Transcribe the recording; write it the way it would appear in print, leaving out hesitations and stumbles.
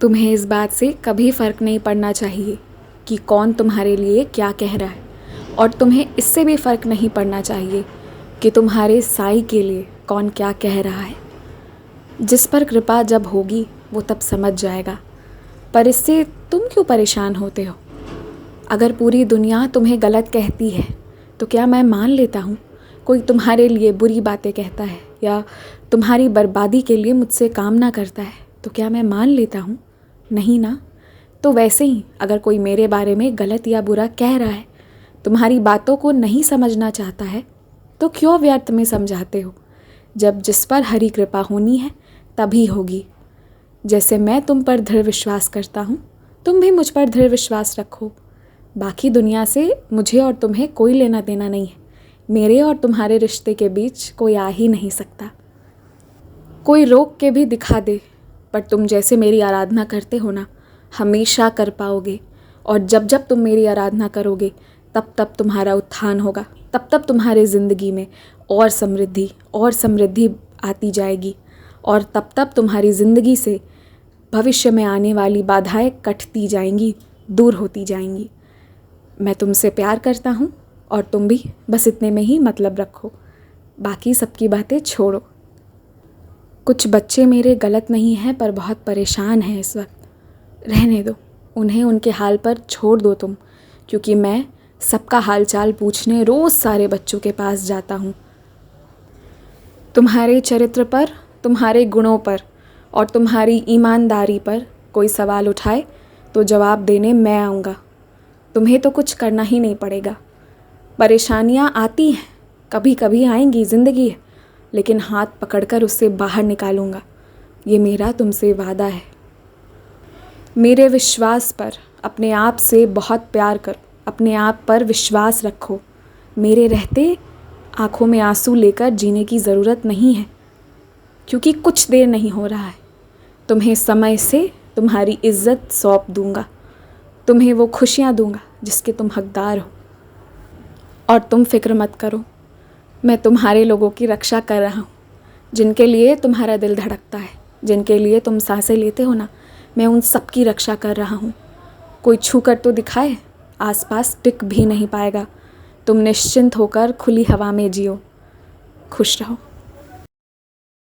तुम्हें इस बात से कभी फ़र्क नहीं पड़ना चाहिए कि कौन तुम्हारे लिए क्या कह रहा है, और तुम्हें इससे भी फ़र्क नहीं पड़ना चाहिए कि तुम्हारे साई के लिए कौन क्या कह रहा है। जिस पर कृपा जब होगी वो तब समझ जाएगा, पर इससे तुम क्यों परेशान होते हो? अगर पूरी दुनिया तुम्हें गलत कहती है तो क्या मैं मान लेता हूँ? कोई तुम्हारे लिए बुरी बातें कहता है या तुम्हारी बर्बादी के लिए मुझसे कामना करता है तो क्या मैं मान लेता हूँ? नहीं ना। तो वैसे ही अगर कोई मेरे बारे में गलत या बुरा कह रहा है, तुम्हारी बातों को नहीं समझना चाहता है, तो क्यों व्यर्थ में समझाते हो? जब जिस पर हरी कृपा होनी है तभी होगी। जैसे मैं तुम पर दृढ़ विश्वास करता हूँ, तुम भी मुझ पर दृढ़ विश्वास रखो। बाकी दुनिया से मुझे और तुम्हें कोई लेना देना नहीं है। मेरे और तुम्हारे रिश्ते के बीच कोई आ ही नहीं सकता। कोई रोक के भी दिखा दे, पर तुम जैसे मेरी आराधना करते हो ना, हमेशा कर पाओगे। और जब जब तुम मेरी आराधना करोगे तब तब तुम्हारा उत्थान होगा, तब तब तुम्हारे ज़िंदगी में और समृद्धि आती जाएगी, और तब तब तुम्हारी ज़िंदगी से भविष्य में आने वाली बाधाएं कटती जाएंगी, दूर होती जाएंगी। मैं तुमसे प्यार करता हूँ और तुम भी बस इतने में ही मतलब रखो, बाकी सबकी बातें छोड़ो। कुछ बच्चे मेरे गलत नहीं हैं पर बहुत परेशान हैं इस वक्त। रहने दो उन्हें, उनके हाल पर छोड़ दो तुम, क्योंकि मैं सबका हालचाल पूछने रोज़ सारे बच्चों के पास जाता हूँ। तुम्हारे चरित्र पर, तुम्हारे गुणों पर और तुम्हारी ईमानदारी पर कोई सवाल उठाए तो जवाब देने मैं आऊँगा। तुम्हें तो कुछ करना ही नहीं पड़ेगा। परेशानियाँ आती हैं, कभी कभी आएंगी, ज़िंदगी है, लेकिन हाथ पकड़कर उससे बाहर निकालूंगा। ये मेरा तुमसे वादा है। मेरे विश्वास पर अपने आप से बहुत प्यार करो, अपने आप पर विश्वास रखो। मेरे रहते आँखों में आंसू लेकर जीने की ज़रूरत नहीं है, क्योंकि कुछ देर नहीं हो रहा है। तुम्हें समय से तुम्हारी इज्जत सौंप दूंगा, तुम्हें वो खुशियाँ दूंगा जिसके तुम हकदार हो। और तुम फिक्र मत करो, मैं तुम्हारे लोगों की रक्षा कर रहा हूँ, जिनके लिए तुम्हारा दिल धड़कता है, जिनके लिए तुम सांसें लेते हो ना, मैं उन सब की रक्षा कर रहा हूँ। कोई छू कर तो दिखाए, आसपास टिक भी नहीं पाएगा। तुम निश्चिंत होकर खुली हवा में जियो। खुश रहो।